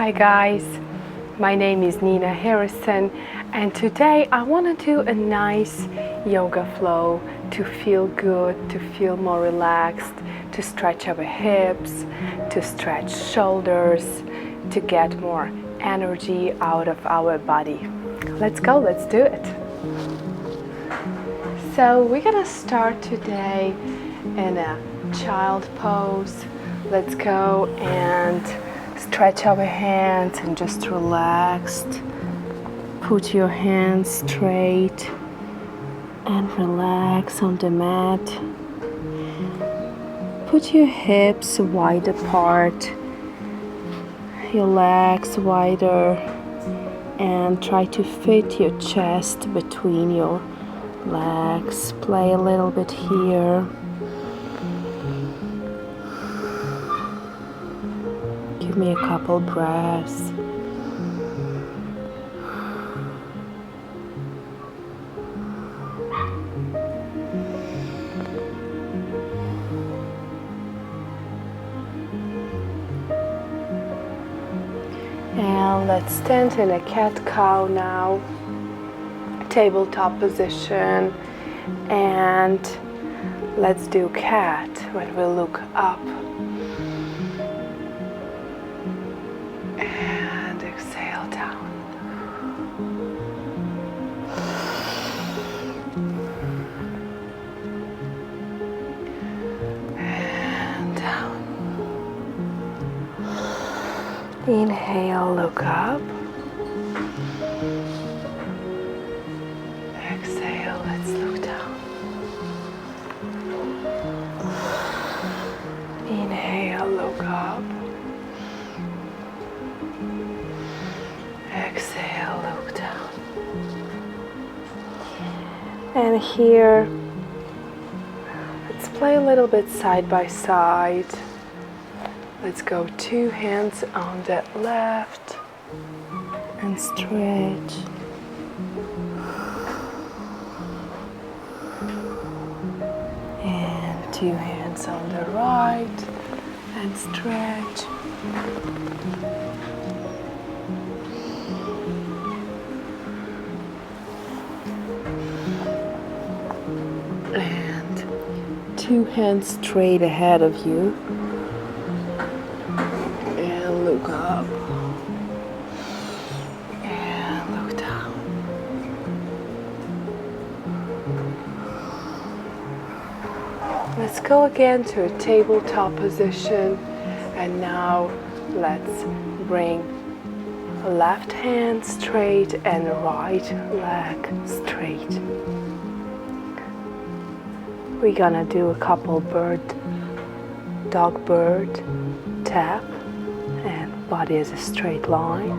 Hi guys, my name is Nina Harrison, and today I want to do a nice yoga flow to feel good, to feel more relaxed, to stretch our hips, to stretch shoulders, to get more energy out of our body. Let's go, let's do it. So we're gonna start today in a child pose. Let's go and stretch our hands and just relax. Put your hands straight and relax on the mat. Put your hips wide apart, your legs wider, and try to fit your chest between your legs. Play a little bit here. Give me a couple breaths. And let's stand in a cat-cow now, tabletop position, and let's do cat when we look up. And exhale down. And down. Inhale, look up. Exhale, let's look down. Inhale, look up. Exhale, look down. And here, let's play a little bit side by side. Let's go 2 hands on the left and stretch. And 2 hands on the right and stretch. And 2 hands straight ahead of you. And look up. And look down. Let's go again to a tabletop position. And now let's bring left hand straight and right leg straight. We're gonna do a couple dog bird tap, and body is a straight line.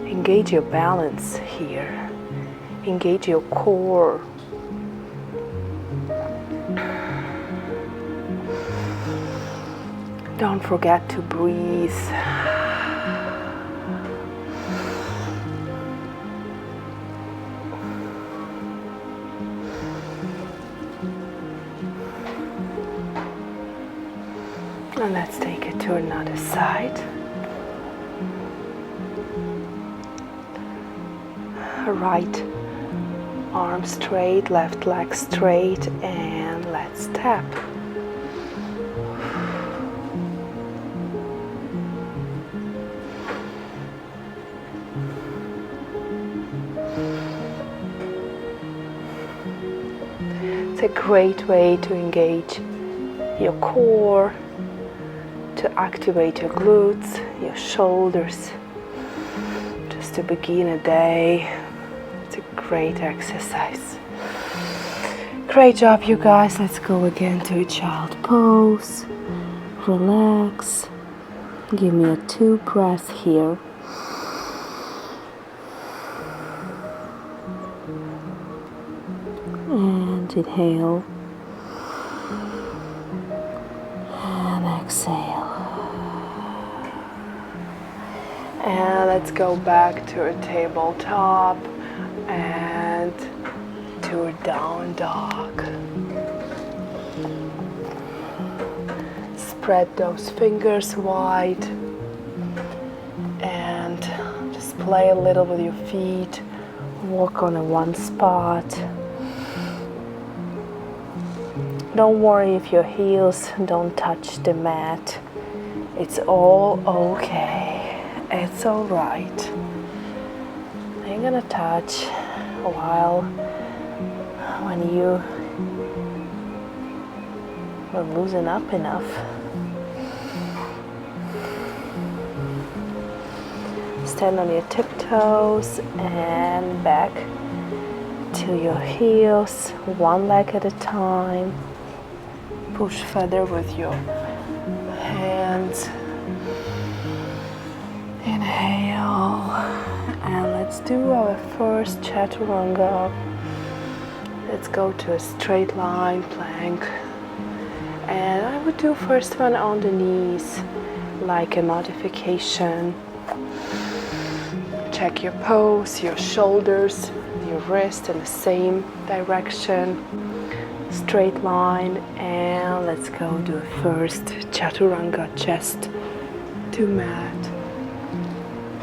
Engage your balance here. Engage your core. Don't forget to breathe. And let's take it to another side. Right arm straight, left leg straight, and let's tap. It's a great way to engage your core, to activate your glutes, your shoulders, just to begin a day. It's a great exercise. Great job, you guys. Let's go again to a child pose. Relax. Give me a 2 breath here. And inhale. And exhale. And let's go back to a tabletop and to a down dog. Spread those fingers wide. play a little with your feet, walk on a one spot. Don't worry if your heels don't touch the mat. It's all okay. It's all right. They're gonna touch while when you will loosen up enough. Stand on your tiptoes and back to your heels, one leg at a time. Push further with your hands. Inhale, and let's do our first chaturanga. Let's go to a straight line plank, and I would do first one on the knees, like a modification. Check your pose, your shoulders, your wrist in the same direction. Straight line, and let's go to first chaturanga, chest to mat,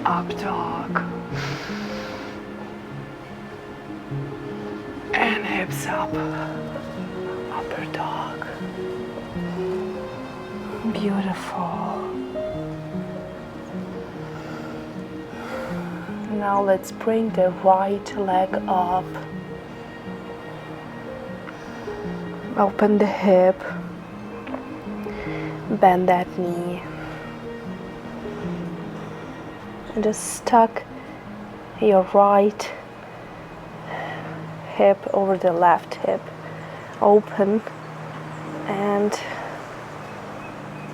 up dog, and hips up, upper dog. Beautiful. Now let's bring the right leg up. Open the hip, bend that knee, and just tuck your right hip over the left hip, open, and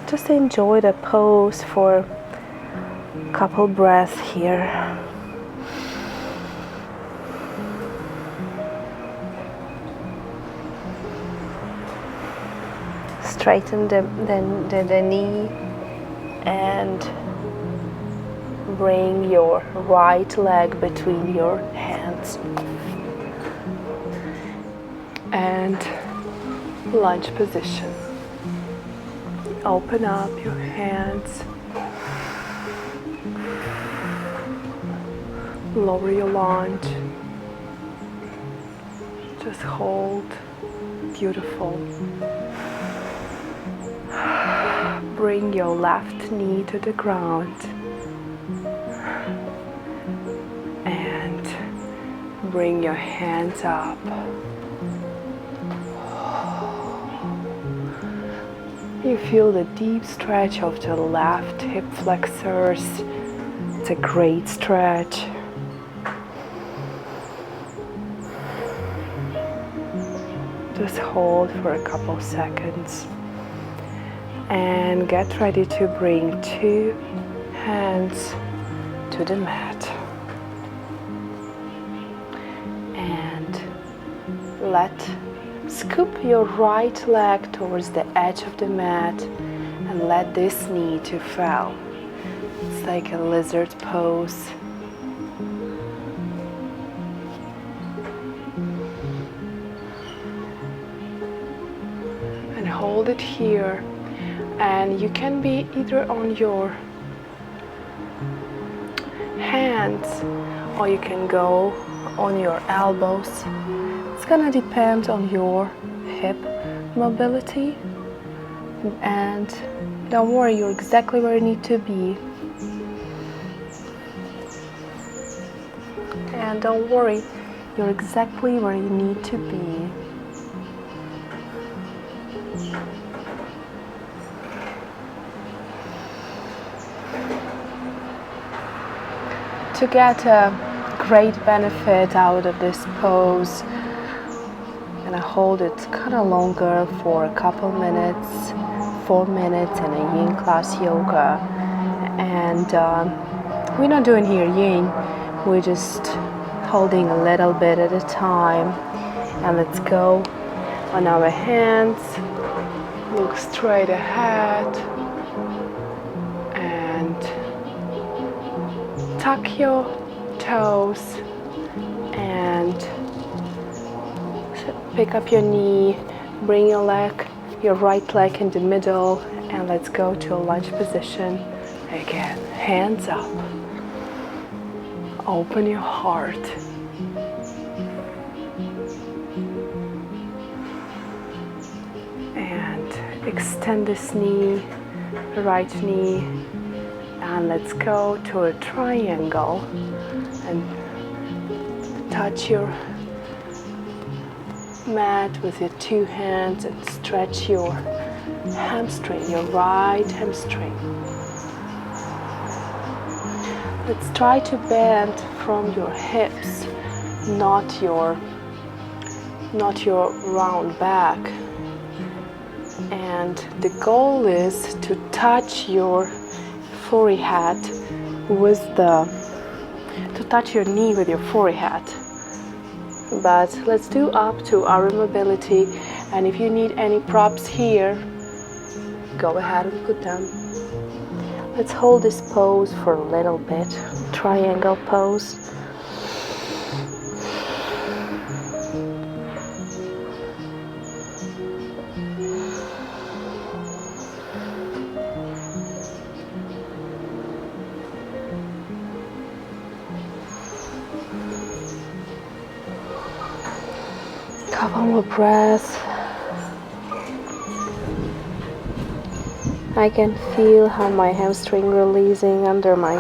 just enjoy the pose for a couple breaths here. Straighten the knee and bring your right leg between your hands. And lunge position. Open up your hands. Lower your lunge. Just hold. Beautiful. Bring your left knee to the ground and bring your hands up. You feel the deep stretch of the left hip flexors. It's a great stretch. Just hold for a couple seconds. And get ready to bring 2 hands to the mat. And scoop your right leg towards the edge of the mat and let this knee to fall. It's like a lizard pose. And hold it here. And you can be either on your hands or you can go on your elbows. It's gonna depend on your hip mobility. And don't worry, you're exactly where you need to be. And don't worry, you're exactly where you need to be. To get a great benefit out of this pose, I'm gonna hold it kind of longer for a couple minutes, 4 minutes in a yin class yoga. And we're not doing here yin, we're just holding a little bit at a time. And let's go on our hands, look straight ahead. Tuck your toes and pick up your knee, bring your right leg in the middle, and let's go to a lunge position. Again, hands up. Open your heart. And extend this knee, right knee, and let's go to a triangle and touch your mat with your two hands and stretch your hamstring, your right hamstring. Let's try to bend from your hips, not your round back. And the goal is to touch your forehead with to touch your knee with your forehead. But let's do up to our mobility, and if you need any props here, go ahead and put them. Let's hold this pose for a little bit, triangle pose. Couple more breaths. I can feel how my hamstring releasing under my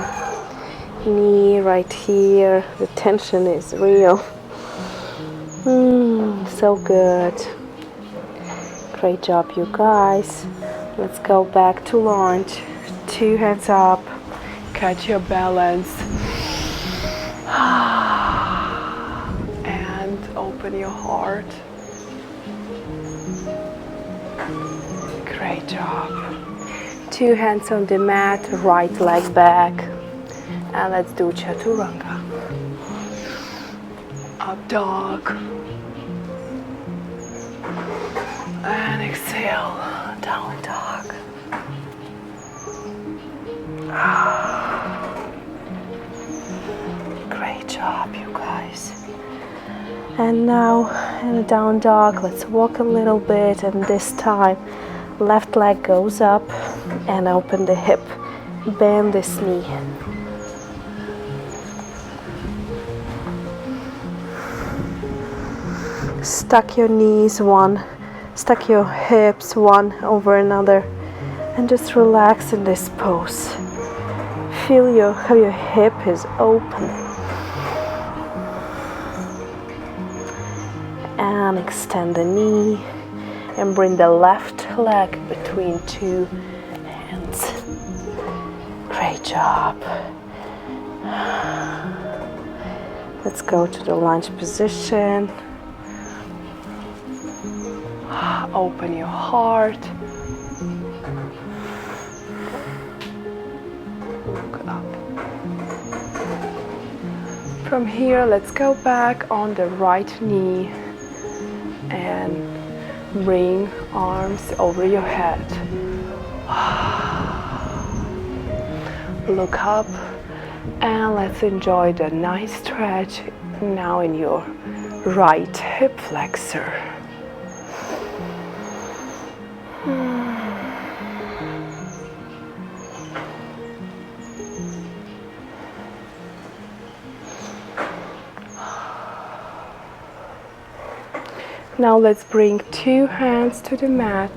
knee right here. The tension is real. So good. Great job, you guys. Let's go back to lunge. Two hands up. Catch your balance. And open your heart. Great job. Two hands on the mat, right leg back. And let's do Chaturanga. Up dog. And exhale, down dog. Great job, you guys. And now in a down dog, let's walk a little bit, and this time left leg goes up and open the hip. Bend this knee. Stack your knees stack your hips one over another, and just relax in this pose. Feel how your hip is open. And extend the knee and bring the left leg between two hands. Great job. Let's go to the lunge position. Open your heart. Look up. From here, let's go back on the right knee and bring arms over your head. Look up, and let's enjoy the nice stretch now in your right hip flexor. Now let's bring two hands to the mat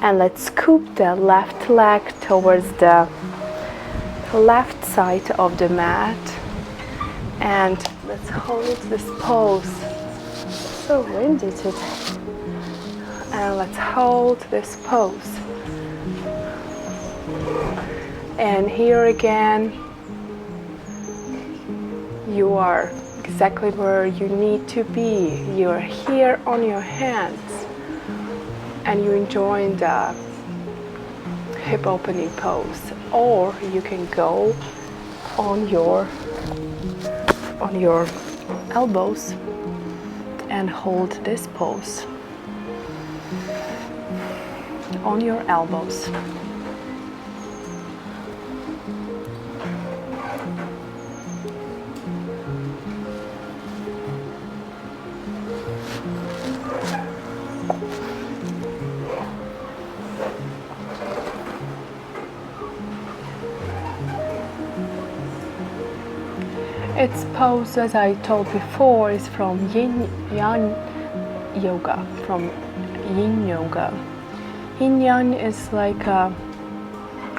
and let's scoop the left leg towards the left side of the mat, and let's hold this pose. So windy today. And let's hold this pose. And here again, you are exactly where you need to be. You're here on your hands and you're enjoying the hip opening pose, or you can go on your elbows and hold this pose on your elbows. its pose, as I told before, is from Yin Yang Yoga, from Yin Yoga. Yin Yang is like a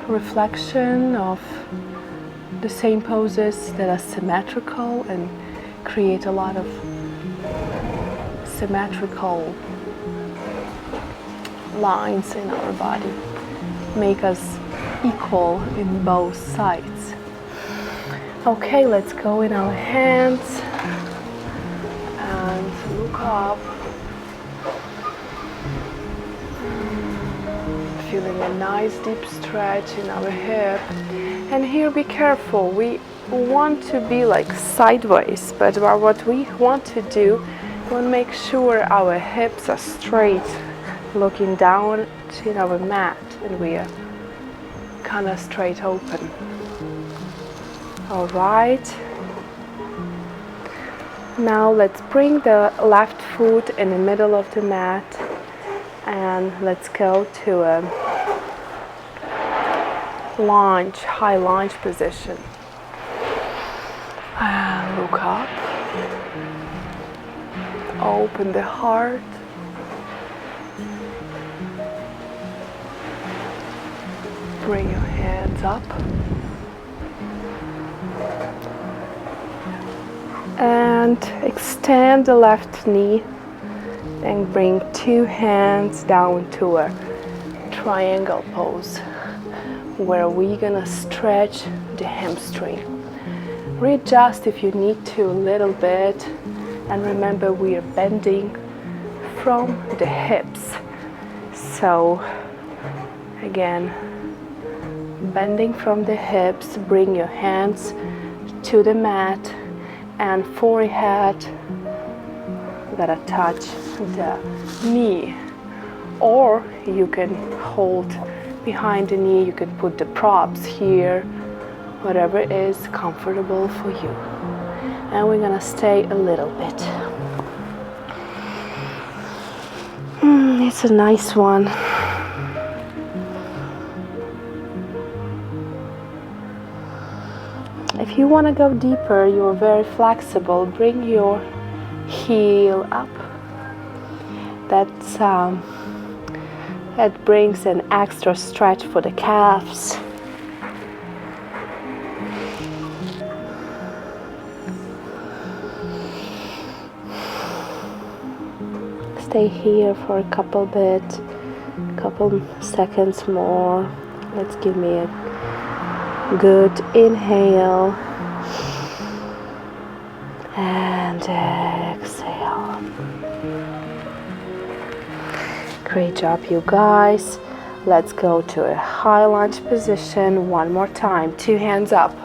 reflection of the same poses that are symmetrical and create a lot of symmetrical lines in our body, make us equal in both sides. Okay, let's go in our hands and look up, feeling a nice deep stretch in our hip. And here be careful, we want to be like sideways, but what we want to do, we want to make sure our hips are straight, looking down to our mat, and we are kind of straight open. All right. Now let's bring the left foot in the middle of the mat and let's go to a lunge, high lunge position. And look up. Open the heart. Bring your hands up. And extend the left knee and bring two hands down to a triangle pose where we're gonna stretch the hamstring. Readjust if you need to a little bit, and remember we are bending from the hips. So again, bending from the hips, bring your hands to the mat and forehead gotta touch the knee, or you can hold behind the knee, you can put the props here, whatever is comfortable for you. And we're gonna stay a little bit. It's a nice one. If you want to go deeper, you're very flexible. Bring your heel up. That brings an extra stretch for the calves. Stay here for a couple seconds more. Let's give me a good inhale and exhale. Great job, you guys. Let's go to a high lunge position one more time. Two hands up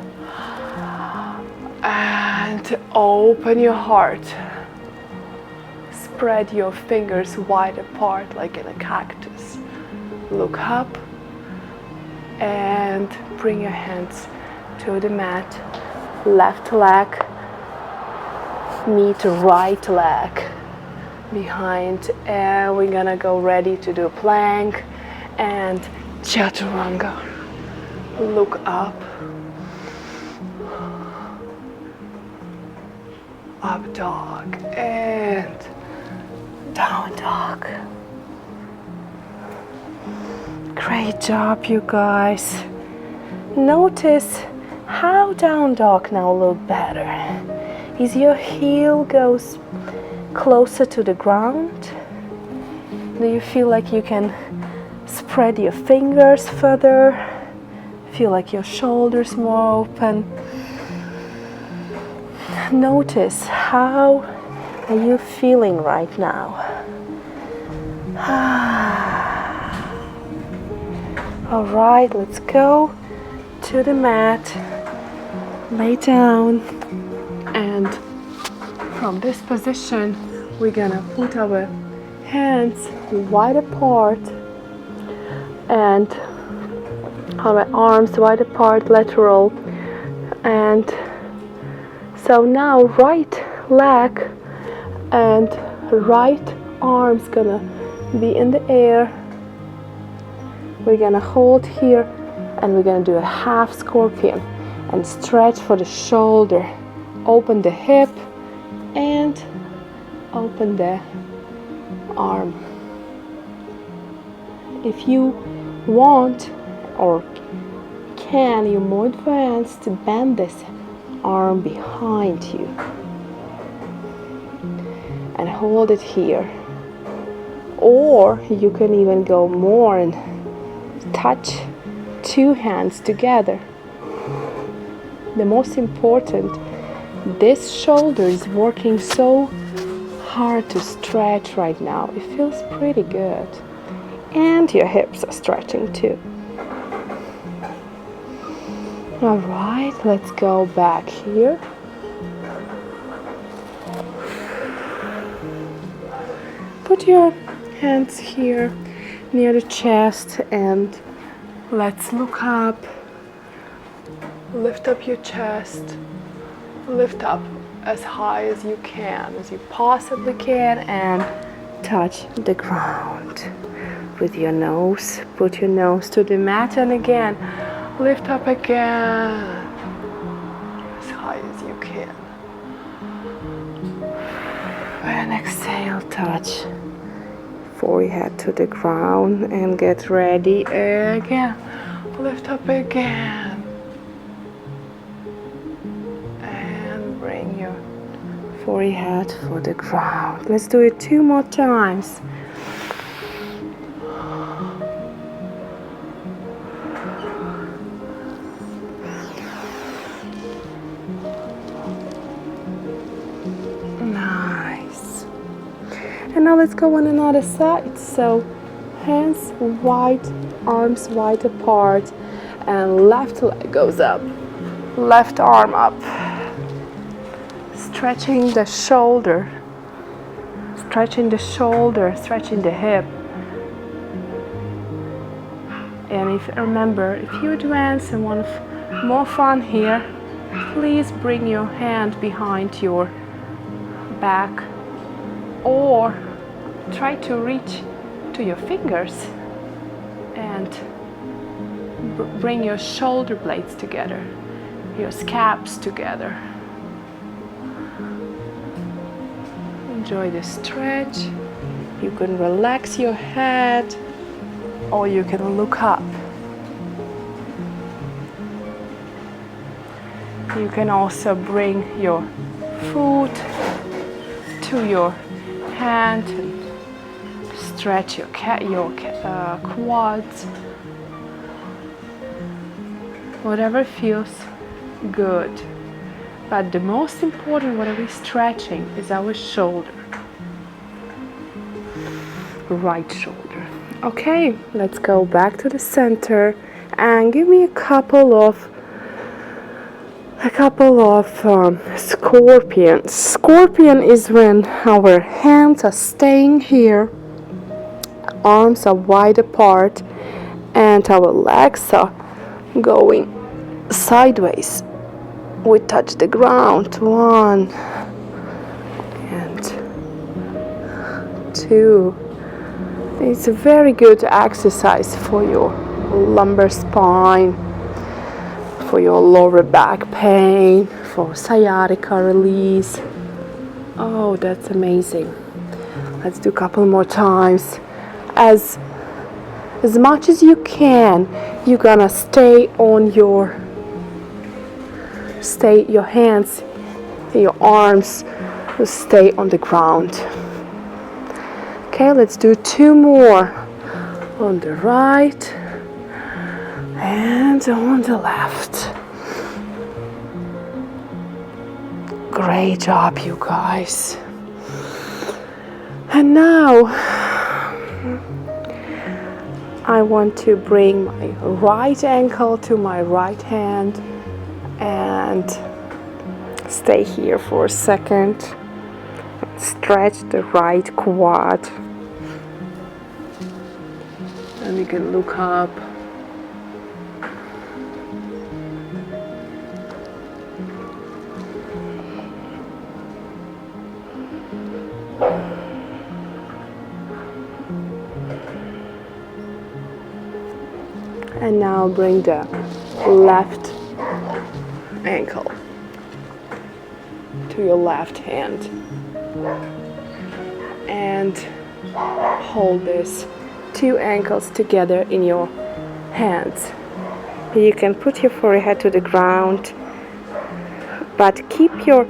and open your heart. Spread your fingers wide apart like in a cactus. Look up and bring your hands to the mat. Left leg meet right leg behind, and we're gonna go ready to do plank and chaturanga. Look up, up dog and down dog. Great job, you guys. Notice how down dog now look better. Is your heel goes closer to the ground? Do you feel like you can spread your fingers further? Feel like your shoulders more open? Notice how are you feeling right now? All right, let's go to the mat, lay down, and from this position we're gonna put our hands wide apart and our arms wide apart, lateral. And so now right leg and right arm's gonna be in the air. We're gonna hold here and we're gonna do a half scorpion and stretch for the shoulder open the hip and open the arm. If you want or can, you're more advanced to bend this arm behind you and hold it here. Or you can even go more and touch two hands together. The most important, this shoulder is working so hard to stretch right now. It feels pretty good. And your hips are stretching too. All right, let's go back here. Put your hands here near the chest and let's look up. Lift up your chest. Lift up as high as you can, as you possibly can, and touch the ground with your nose. Put your nose to the mat and again, lift up again as high as you can. And exhale, touch forehead to the ground and get ready again. Lift up again. And bring your forehead for the ground. Let's do it 2 more times. Nice. And now let's go on another side. So hands wide, arms wide apart, and left leg goes up, left arm up. Stretching the shoulder, stretching the shoulder, stretching the hip. And if remember, if you advance and want more fun here, please bring your hand behind your back or try to reach to your fingers and bring your shoulder blades together, your scabs together. Enjoy the stretch. You can relax your head or you can look up. You can also bring your foot to your hand and stretch your quads. Whatever feels good. But the most important, what we're stretching, is our shoulder. Right shoulder. Okay, let's go back to the center and give me a couple of scorpions. Scorpion is when our hands are staying here, arms are wide apart, and our legs are going sideways. We touch the ground. 1 and 2. It's a very good exercise for your lumbar spine, for your lower back pain, for sciatica release. Oh, that's amazing. Let's do a couple more times. As much as you can, you're gonna stay your hands, your arms will stay on the ground. Okay, let's do 2 more on the right and on the left. Great job, you guys. And now I want to bring my right ankle to my right hand and stay here for a second. Stretch the right quad. And we can look up. And now bring the left ankle to your left hand. And hold this 2 ankles together in your hands. You can put your forehead to the ground, but keep your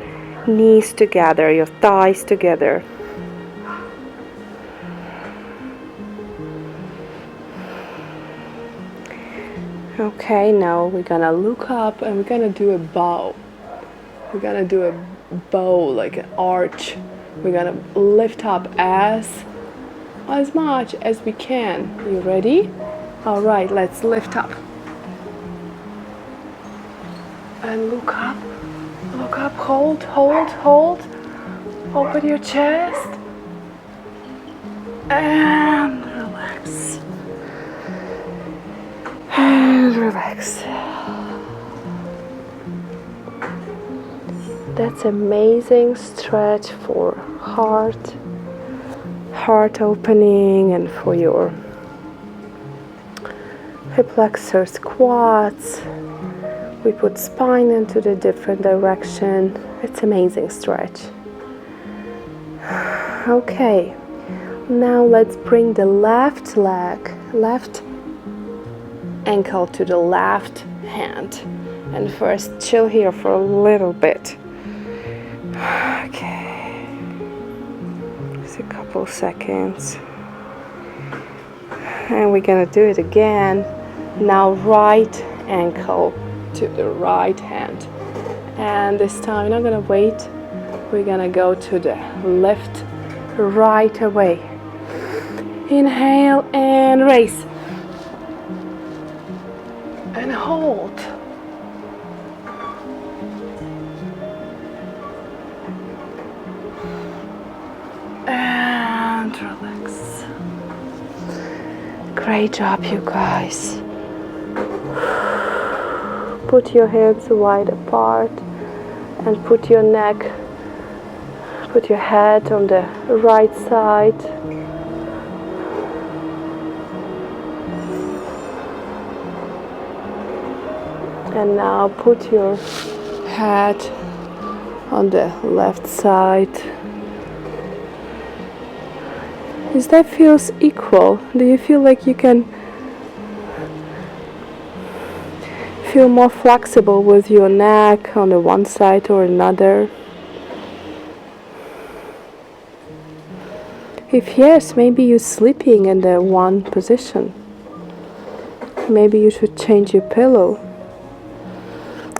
knees together, your thighs together. Okay, now we're gonna look up and we're gonna do a bow. We're gonna do a bow, like an arch. We're gonna lift up as much as we can. You ready? All right, let's lift up. And look up, hold. Open your chest. And relax. And relax. That's amazing stretch for heart opening, and for your hip flexors, quads. We put spine into the different direction. It's amazing stretch. Okay, now let's bring the left ankle to the left hand. And first chill here for a little bit. Okay, just a couple seconds. And we're gonna do it again. Now right ankle to the right hand. And this time we're not gonna wait. We're gonna go to the left right away. Inhale and raise. And hold. And relax. Great job, you guys. Put your hands wide apart and put your head on the right side. And now put your head on the left side. Does that feels equal? Do you feel like you can feel more flexible with your neck on the one side or another? If yes, maybe you're sleeping in the one position. Maybe you should change your pillow.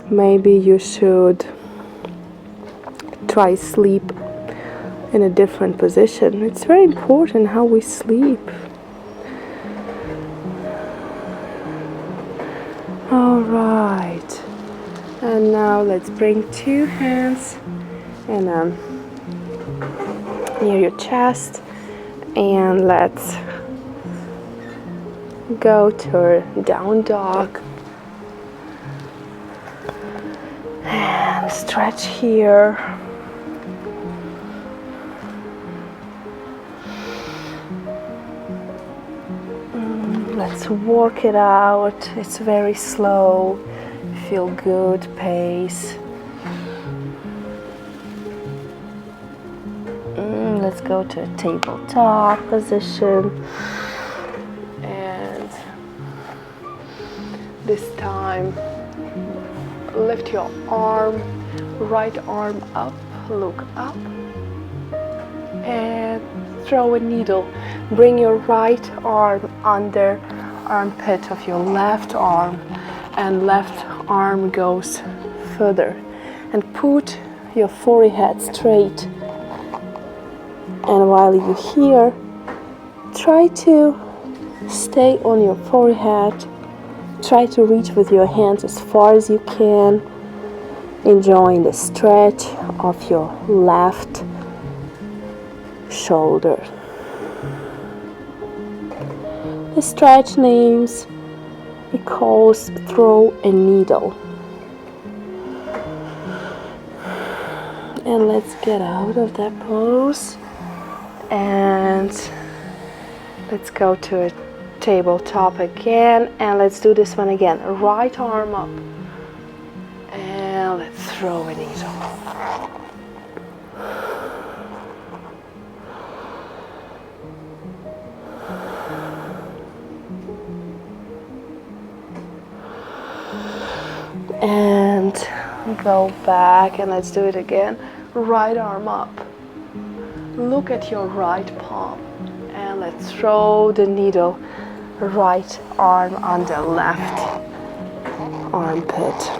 Maybe you should try sleep in a different position. It's very important how we sleep. All right. And now let's bring 2 hands and near your chest, and let's go to down dog. And stretch here. Let's work it out. It's very slow. Feel good pace. Let's go to a tabletop position. And this time, lift your arm, right arm up, look up, and throw a needle. Bring your right arm under armpit of your left arm, and left arm goes further. And put your forehead straight. And while you're here, try to stay on your forehead. Try to reach with your hands as far as you can, enjoying the stretch of your left shoulder. The stretch names it calls throw a needle. And let's get out of that pose. And let's go to a tabletop again, and let's do this one again. Right arm up, and let's throw a needle. Go back and let's do it again. Right arm up. Look at your right palm and let's throw the needle right arm on the left armpit.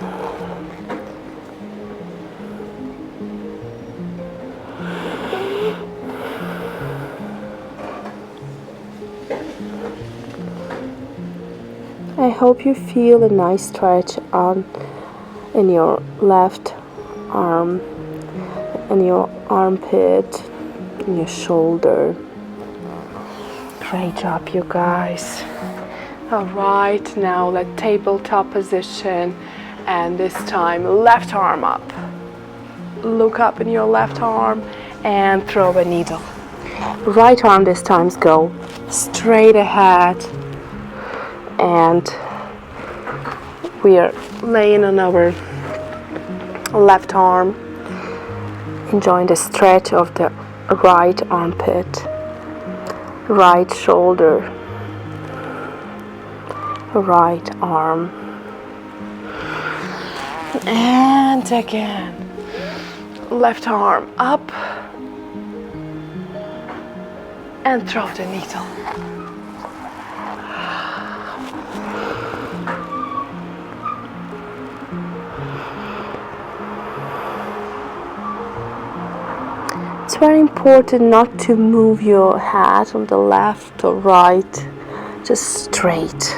I hope you feel a nice stretch in your left arm, in your armpit, in your shoulder. Great job, you guys. All right, now let tabletop position, and this time left arm up. Look up in your left arm and throw a needle. Right arm this time go straight ahead, and we are laying on our left arm, enjoying the stretch of the right armpit, right shoulder, right arm. And again, left arm up and throw the needle. It's very important not to move your head on the left or right, just straight.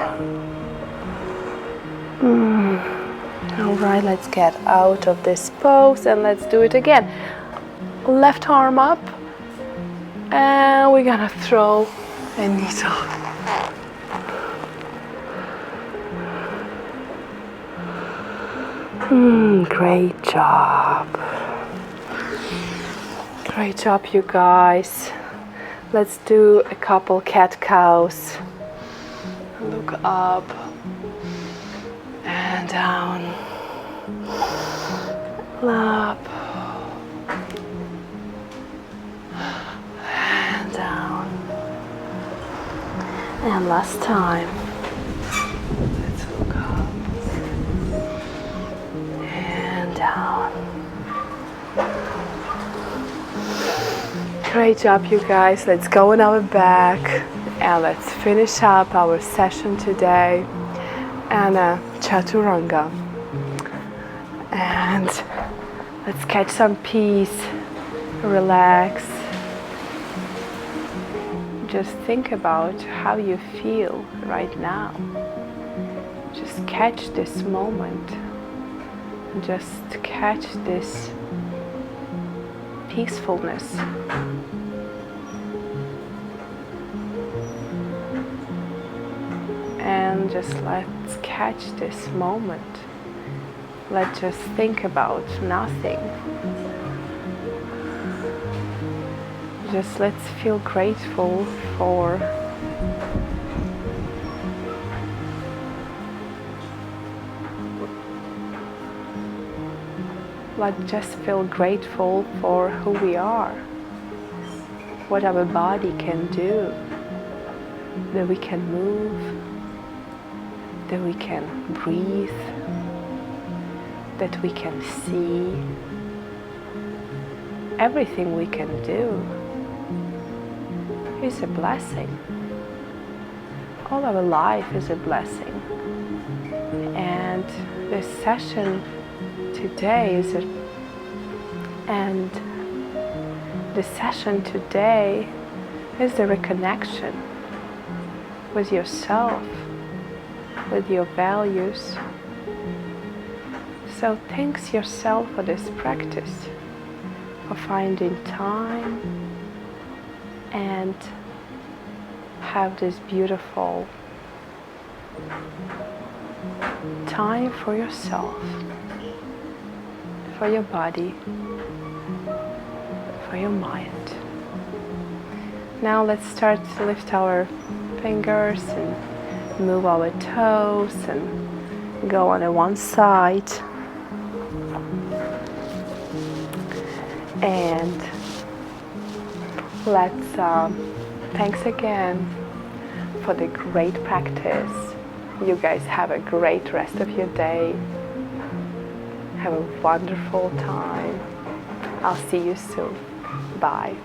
All right, let's get out of this pose and let's do it again. Left arm up, and we're gonna throw a needle. Great job. Great job, you guys. Let's do a couple cat-cows. Look up and down. Up and down. And last time. Let's look up and down. Great job, you guys. Let's go on our back and let's finish up our session today and CHATURANGA. And let's catch some peace, relax. Just think about how you feel right now. Just catch this moment. Just catch this peacefulness. And just let's catch this moment. Let's just think about nothing. Just let's feel grateful for let's just feel grateful for who we are, what our body can do, that we can move, that we can breathe, that we can see. Everything we can do is a blessing. All our life is a blessing. And this session today is the reconnection with yourself, with your values. So thanks yourself for this practice, for finding time and have this beautiful time for yourself, for your body, for your mind. Now let's start to lift our fingers and move our toes and go on one side. And let's thanks again for the great practice. You guys have a great rest of your day. Have a wonderful time. I'll see you soon. Bye.